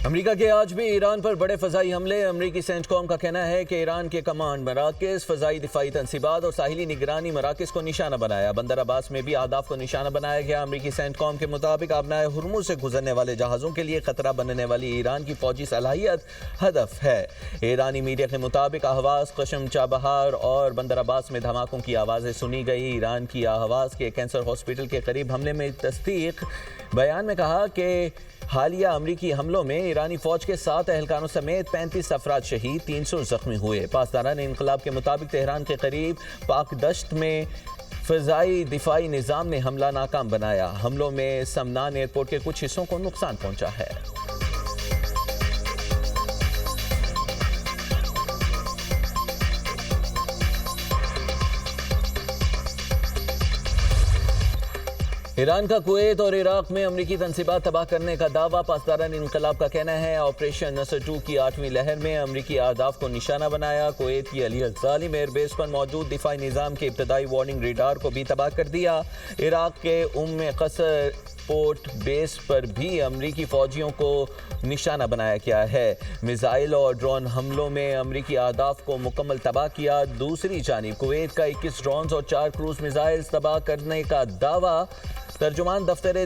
امریکہ کے آج بھی ایران پر بڑے فضائی حملے۔ امریکی سینٹکام کا کہنا ہے کہ ایران کے کمانڈ مراکز، فضائی دفاعی تنصیبات اور ساحلی نگرانی مراکز کو نشانہ بنایا۔ بندر عباس میں بھی اہداف کو نشانہ بنایا گیا۔ امریکی سینٹکام کے مطابق آبنائے ہرمز سے گزرنے والے جہازوں کے لیے خطرہ بننے والی ایران کی فوجی صلاحیت ہدف ہے۔ ایرانی میڈیا کے مطابق اہواز، قشم، چابہار اور بندر عباس میں دھماکوں کی آوازیں سنی گئی۔ ایران کی اہواز کے کینسر ہاسپٹل کے قریب حملے میں تصدیق۔ بیان میں کہا کہ حالیہ امریکی حملوں میں ایرانی فوج کے 7 اہلکاروں سمیت 35 افراد شہید، 300 زخمی ہوئے۔ پاسداران انقلاب کے مطابق تہران کے قریب پاک دشت میں فضائی دفاعی نظام نے حملہ ناکام بنایا۔ حملوں میں سمنان ایئرپورٹ کے کچھ حصوں کو نقصان پہنچا ہے۔ ایران کا کویت اور عراق میں امریکی تنصیبات تباہ کرنے کا دعویٰ۔ پاسداران انقلاب کا کہنا ہے آپریشن نصر 2 کی 8ویں لہر میں امریکی اہداف کو نشانہ بنایا۔ کویت کی علی الظالم ایئر بیس پر موجود دفاعی نظام کے ابتدائی وارننگ ریڈار کو بھی تباہ کر دیا۔ عراق کے قصر پورٹ بیس پر بھی امریکی فوجیوں کو نشانہ بنایا گیا ہے۔ میزائل اور ڈرون حملوں میں امریکی اہداف کو مکمل تباہ کیا۔ دوسری جانب کویت کا 21 ڈرونز اور 4 کروز میزائلز تباہ کرنے کا دعویٰ۔ ترجمان دفتر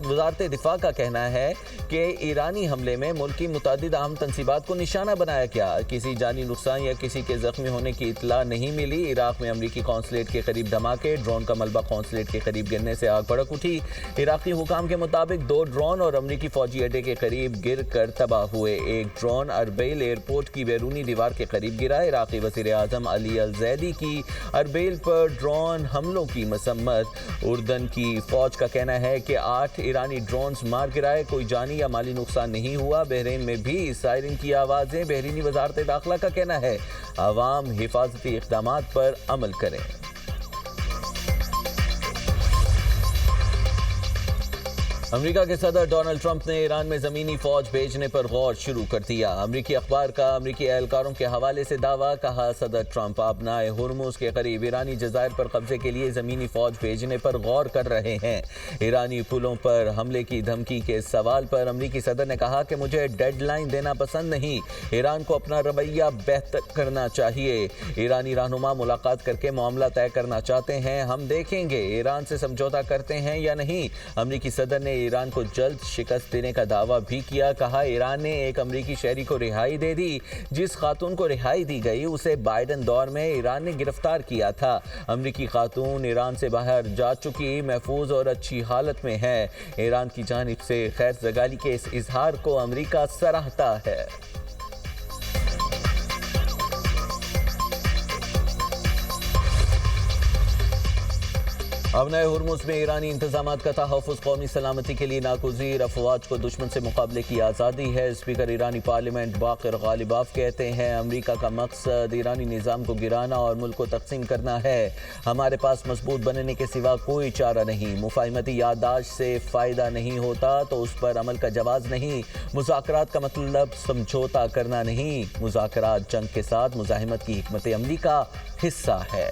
وزارت دفاع کا کہنا ہے کہ ایرانی حملے میں ملک کی متعدد اہم تنصیبات کو نشانہ بنایا گیا۔ کسی جانی نقصان یا کسی کے زخمی ہونے کی اطلاع نہیں ملی۔ عراق میں امریکی قونصلیٹ کے قریب دھماکے، ڈرون کا ملبہ قونصلیٹ کے قریب گرنے سے آگ بھڑک اٹھی۔ عراقی حکام کے مطابق 2 ڈرون اور امریکی فوجی اڈے کے قریب گر کر تباہ ہوئے۔ ایک ڈرون اربیل ایئرپورٹ کی بیرونی دیوار کے قریب گرا۔ عراقی وزیر اعظم علی الزیدی کی اربیل پر ڈرون حملوں کی مذمت۔ اردن کی فوج کا کہنا ہے کہ 8 ایرانی ڈرونز مار گرائے، کوئی جانی یا مالی نقصان نہیں ہوا۔ بحرین میں بھی سائرن کی آوازیں۔ بحرینی وزارت داخلہ کا کہنا ہے عوام حفاظتی اقدامات پر عمل کریں۔ امریکہ کے صدر ڈونلڈ ٹرمپ نے ایران میں زمینی فوج بھیجنے پر غور شروع کر دیا۔ امریکی اخبار کا امریکی اہلکاروں کے حوالے سے دعویٰ، کہا صدر ٹرمپ آبنائے ہرمز کے قریب ایرانی جزائر پر قبضے کے لیے زمینی فوج بھیجنے پر غور کر رہے ہیں۔ ایرانی پلوں پر حملے کی دھمکی کے سوال پر امریکی صدر نے کہا کہ مجھے ڈیڈ لائن دینا پسند نہیں، ایران کو اپنا رویہ بہتر کرنا چاہیے۔ ایرانی رہنما ملاقات کر کے معاملہ طے کرنا چاہتے ہیں، ہم دیکھیں گے ایران سے سمجھوتا کرتے ہیں یا نہیں۔ امریکی صدر نے ایران کو جلد شکست دینے کا دعویٰ بھی کیا۔ کہا ایران نے ایک امریکی شہری کو رہائی دے دی۔ جس خاتون کو رہائی دی گئی اسے بائیڈن دور میں ایران نے گرفتار کیا تھا۔ امریکی خاتون ایران سے باہر جا چکی، محفوظ اور اچھی حالت میں ہے۔ ایران کی جانب سے خیر زگالی کے اس اظہار کو امریکہ سراہتا ہے۔ آبنائے ہرمز میں ایرانی انتظامات کا تحفظ قومی سلامتی کے لیے ناگزیر۔ افواج کو دشمن سے مقابلے کی آزادی ہے۔ اسپیکر ایرانی پارلیمنٹ باقر غالباف کہتے ہیں امریکہ کا مقصد ایرانی نظام کو گرانا اور ملک کو تقسیم کرنا ہے۔ ہمارے پاس مضبوط بننے کے سوا کوئی چارہ نہیں۔ مفاہمتی یادداشت سے فائدہ نہیں ہوتا تو اس پر عمل کا جواز نہیں۔ مذاکرات کا مطلب سمجھوتا کرنا نہیں۔ مذاکرات جنگ کے ساتھ مزاحمت کی حکمت عملی کا حصہ ہے۔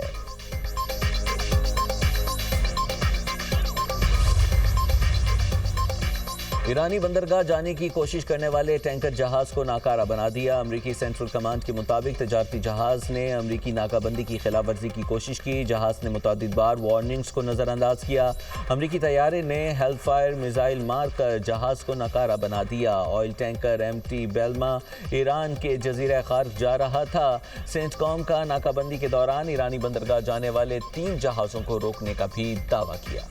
ایرانی بندرگاہ جانے کی کوشش کرنے والے ٹینکر جہاز کو ناکارہ بنا دیا۔ امریکی سینٹرل کمانڈ کے مطابق تجارتی جہاز نے امریکی ناکہ بندی کی خلاف ورزی کی کوشش کی۔ جہاز نے متعدد بار وارننگز کو نظر انداز کیا۔ امریکی طیارے نے ہیل فائر میزائل مار کر جہاز کو ناکارہ بنا دیا۔ آئل ٹینکر MT بیلما ایران کے جزیرہ خارق جا رہا تھا۔ سینٹکام کا ناکہ بندی کے دوران ایرانی بندرگاہ جانے والے 3 جہازوں کو روکنے کا بھی دعویٰ کیا۔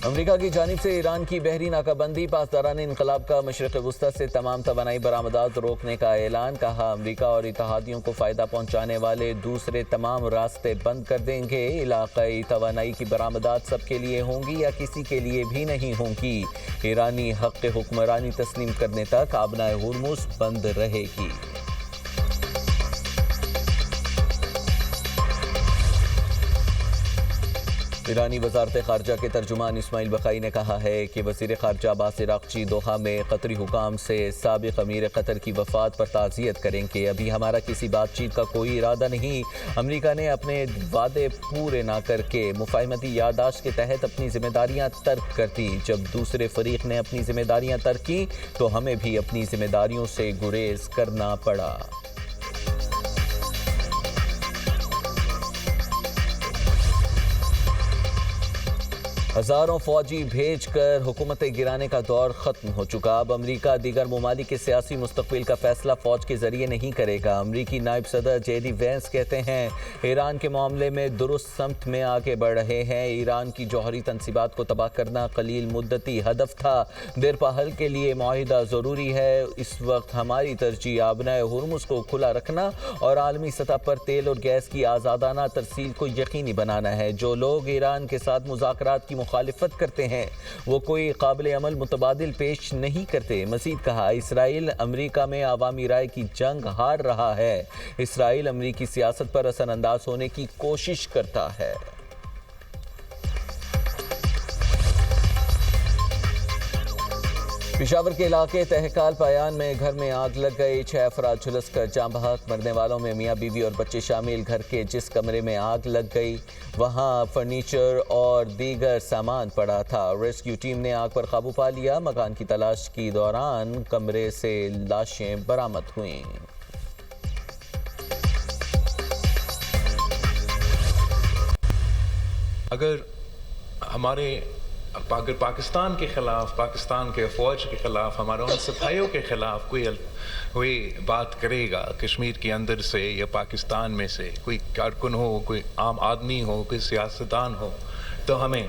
امریکہ کی جانب سے ایران کی بحری ناکہ بندی۔ پاسداران انقلاب کا مشرق وسطی سے تمام توانائی برآمدات روکنے کا اعلان۔ کہا امریکہ اور اتحادیوں کو فائدہ پہنچانے والے دوسرے تمام راستے بند کر دیں گے۔ علاقائی توانائی کی برآمدات سب کے لیے ہوں گی یا کسی کے لیے بھی نہیں ہوں گی۔ ایرانی حق حکمرانی تسلیم کرنے تک آبنائے ہرمز بند رہے گی۔ ایرانی وزارت خارجہ کے ترجمان اسماعیل بقائی نے کہا ہے کہ وزیر خارجہ عباس عراقچی دوحہ میں قطری حکام سے سابق امیر قطر کی وفات پر تعزیت کریں کہ ابھی ہمارا کسی بات چیت کا کوئی ارادہ نہیں. امریکہ نے اپنے وعدے پورے نہ کر کے مفاہمتی یادداشت کے تحت اپنی ذمہ داریاں ترک کر دی. جب دوسرے فریق نے اپنی ذمہ داریاں ترک کی تو ہمیں بھی اپنی ذمہ داریوں سے گریز کرنا پڑا. ہزاروں فوجی بھیج کر حکومت گرانے کا دور ختم ہو چکا. اب امریکہ دیگر ممالک کے سیاسی مستقبل کا فیصلہ فوج کے ذریعے نہیں کرے گا. امریکی نائب صدر جے ڈی وینس کہتے ہیں ایران کے معاملے میں درست سمت میں آگے بڑھ رہے ہیں. ایران کی جوہری تنصیبات کو تباہ کرنا قلیل مدتی ہدف تھا. دیرپا حل کے لیے معاہدہ ضروری ہے. اس وقت ہماری ترجیح آبنائے ہرمز کو کھلا رکھنا اور عالمی سطح پر تیل اور گیس کی آزادانہ ترسیل کو یقینی بنانا ہے. جو لوگ ایران کے ساتھ مذاکرات کی مخالفت کرتے ہیں وہ کوئی قابل عمل متبادل پیش نہیں کرتے. مزید کہا اسرائیل امریکہ میں عوامی رائے کی جنگ ہار رہا ہے. اسرائیل امریکی سیاست پر اثر انداز ہونے کی کوشش کرتا ہے. پشاور کے علاقے تہکال پایان میں گھر میں آگ لگ گئی. 6 افراد جھلس کر جاں بحق. مرنے والوں میں میاں بیوی اور بچے شامل. گھر کے جس کمرے میں آگ لگ گئی وہاں فرنیچر اور دیگر سامان پڑا تھا. ریسکیو ٹیم نے آگ پر قابو پا لیا. مکان کی تلاش کے دوران کمرے سے لاشیں برآمد ہوئیں. اگر پاکستان کے خلاف، پاکستان کے فوج کے خلاف، ہمارے ان سپاہیوں کے خلاف کوئی بات کرے گا کشمیر کے اندر سے یا پاکستان میں سے، کوئی کارکن ہو، کوئی عام آدمی ہو، کوئی سیاستدان ہو، تو ہمیں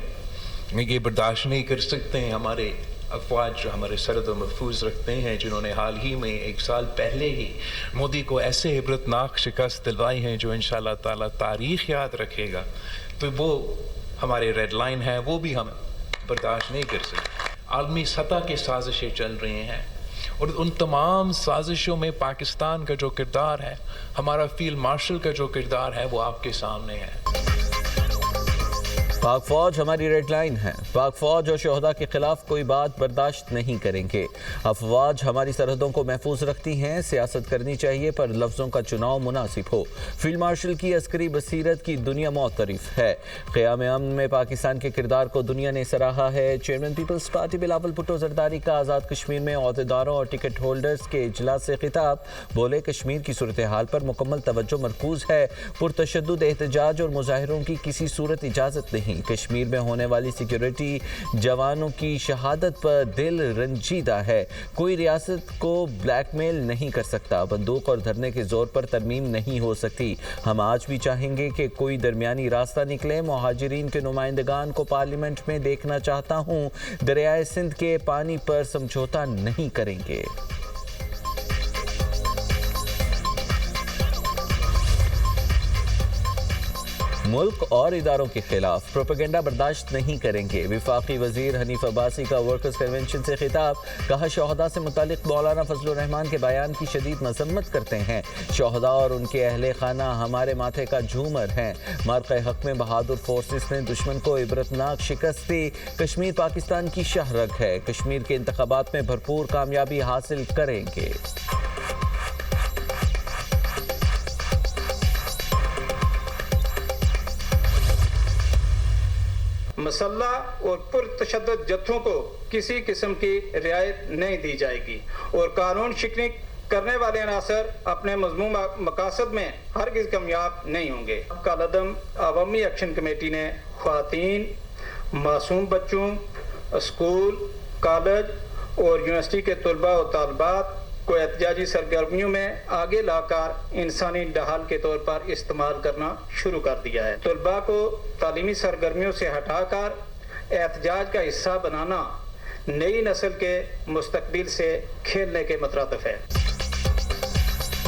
یہ برداشت نہیں کر سکتے ہیں. ہمارے افواج جو ہمارے سرحد و محفوظ رکھتے ہیں، جنہوں نے حال ہی میں 1 سال پہلے ہی مودی کو ایسے عبرتناک شکست دلوائی ہیں جو انشاءاللہ تعالیٰ تاریخ یاد رکھے گا، تو وہ ہمارے ریڈ لائن ہے، وہ بھی ہم برداشت نہیں کر سکتے. عالمی سطح کی سازشیں چل رہی ہیں اور ان تمام سازشوں میں پاکستان کا جو کردار ہے، ہمارا فیلڈ مارشل کا جو کردار ہے، وہ آپ کے سامنے ہے. پاک فوج ہماری ریڈ لائن ہے. پاک فوج اور شہداء کے خلاف کوئی بات برداشت نہیں کریں گے. افواج ہماری سرحدوں کو محفوظ رکھتی ہیں. سیاست کرنی چاہیے پر لفظوں کا چناؤ مناسب ہو. فیلڈ مارشل کی عسکری بصیرت کی دنیا معترف ہے. قیام امن میں پاکستان کے کردار کو دنیا نے سراہا ہے. چیئرمین پیپلز پارٹی بلاول بھٹو زرداری کا آزاد کشمیر میں عہدیداروں اور ٹکٹ ہولڈرز کے اجلاس سے خطاب. بولے کشمیر کی صورتحال پر مکمل توجہ مرکوز ہے. پرتشدد احتجاج اور مظاہروں کی کسی صورت اجازت نہیں. کشمیر میں ہونے والی سیکیورٹی جوانوں کی شہادت پر دل رنجیدہ ہے. کوئی ریاست کو بلیک میل نہیں کر سکتا. بندوق اور دھرنے کے زور پر ترمیم نہیں ہو سکتی. ہم آج بھی چاہیں گے کہ کوئی درمیانی راستہ نکلے. مہاجرین کے نمائندگان کو پارلیمنٹ میں دیکھنا چاہتا ہوں. دریائے سندھ کے پانی پر سمجھوتا نہیں کریں گے. ملک اور اداروں کے خلاف پروپیگنڈا برداشت نہیں کریں گے. وفاقی وزیر حنیف عباسی کا ورکرز کنونشن سے خطاب. کہا شہداء سے متعلق مولانا فضل الرحمان کے بیان کی شدید مذمت کرتے ہیں. شہداء اور ان کے اہل خانہ ہمارے ماتھے کا جھومر ہیں. مارکہ حق میں بہادر فورسز نے دشمن کو عبرتناک شکست دی. کشمیر پاکستان کی شہرگ ہے. کشمیر کے انتخابات میں بھرپور کامیابی حاصل کریں گے. مسلح اور پرتشدد جتھوں کو کسی قسم کی رعایت نہیں دی جائے گی اور قانون شکنی کرنے والے عناصر اپنے مضمون مقاصد میں ہرگز کامیاب نہیں ہوں گے. کالعدم عوامی ایکشن کمیٹی نے خواتین، معصوم بچوں، اسکول، کالج اور یونیورسٹی کے طلباء و طالبات کو احتجاجی سرگرمیوں میں آگے لا کر انسانی ڈھال کے طور پر استعمال کرنا شروع کر دیا ہے. طلباء کو تعلیمی سرگرمیوں سے ہٹا کر احتجاج کا حصہ بنانا نئی نسل کے مستقبل سے کھیلنے کے مترادف ہے.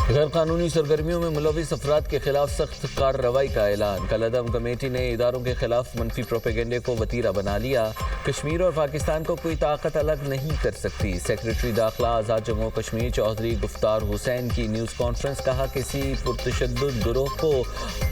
غیر قانونی سرگرمیوں میں ملوث افراد کے خلاف سخت کارروائی کا اعلان۔ کالعدم کمیٹی نے اداروں کے خلاف منفی پروپیگنڈے کو وتیرہ بنا لیا۔ کشمیر اور پاکستان کو کوئی طاقت الگ نہیں کر سکتی۔ سیکرٹری داخلہ آزاد جموں و کشمیر چودھری گفتار حسین کی نیوز کانفرنس۔ کہا کسی پرتشدد گروہ کو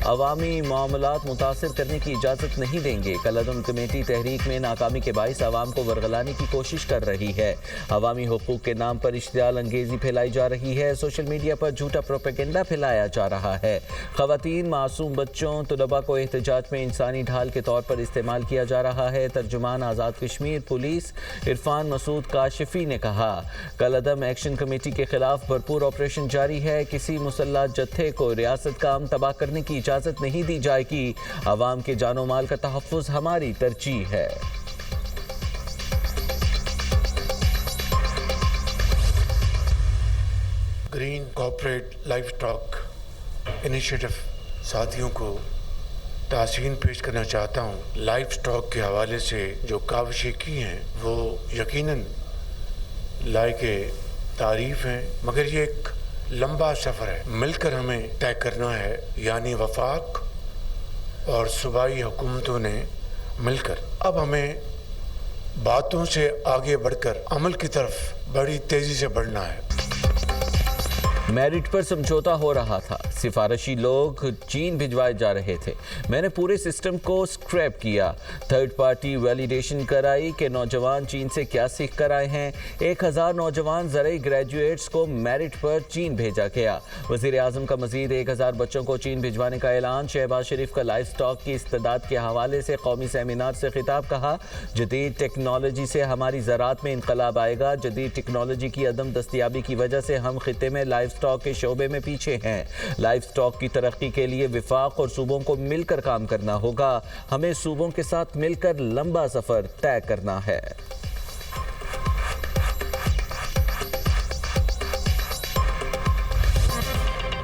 عوامی معاملات متاثر کرنے کی اجازت نہیں دیں گے۔ کالعدم کمیٹی تحریک میں ناکامی کے باعث عوام کو ورغلانے کی کوشش کر رہی ہے۔ عوامی حقوق کے نام پر اشتعال انگیزی پھیلائی جا رہی ہے۔ سوشل میڈیا پر جھوٹا پروپیگنڈا پھیلایا جا رہا ہے۔ خواتین، معصوم بچوں، طلباء کو احتجاج میں انسانی ڈھال کے طور پر استعمال کیا جا رہا ہے۔ ترجمان آزاد کشمیر پولیس عرفان مسعود کاشفی نے کہا کالعدم ایکشن کمیٹی کے خلاف بھرپور آپریشن جاری ہے۔ کسی مسلح جتھے کو ریاست کا امن تباہ کرنے کی اجازت نہیں دی جائے گی۔ عوام کے جان و مال کا تحفظ ہماری ترجیح ہے۔ Green corporate life stock initiative ساتھیوں کو تحسین پیش کرنا چاہتا ہوں۔ لائف سٹاک کے حوالے سے جو کاوشیں کی ہیں وہ یقیناً لائق تعریف ہیں، مگر یہ ایک لمبا سفر ہے، مل کر ہمیں طے کرنا ہے، یعنی وفاق اور صوبائی حکومتوں نے مل کر۔ اب ہمیں باتوں سے آگے بڑھ کر عمل کی طرف بڑی تیزی سے بڑھنا ہے۔ میرٹ پر سمجھوتا ہو رہا تھا، سفارشی لوگ چین بھجوائے جا رہے تھے۔ میں نے پورے سسٹم کو سکریپ کیا، تھرڈ پارٹی ویلیڈیشن کرائی کہ نوجوان چین سے کیا سیکھ کر آئے ہیں۔ 1000 نوجوان زرعی گریجویٹس کو میرٹ پر چین بھیجا گیا۔ وزیر اعظم کا مزید 1000 بچوں کو چین بھجوانے کا اعلان۔ شہباز شریف کا لائف سٹاک کی استعداد کے حوالے سے قومی سیمینار سے خطاب۔ کہا جدید ٹیکنالوجی سے ہماری زراعت میں انقلاب آئے گا۔ جدید ٹیکنالوجی کی عدم دستیابی کی وجہ سے ہم خطے میں لائف سٹاک کے شعبے میں پیچھے ہیں۔ لائف سٹاک کی ترقی کے لیے وفاق اور صوبوں کو مل کر کام کرنا ہوگا۔ ہمیں صوبوں کے ساتھ مل کر لمبا سفر طے کرنا ہے۔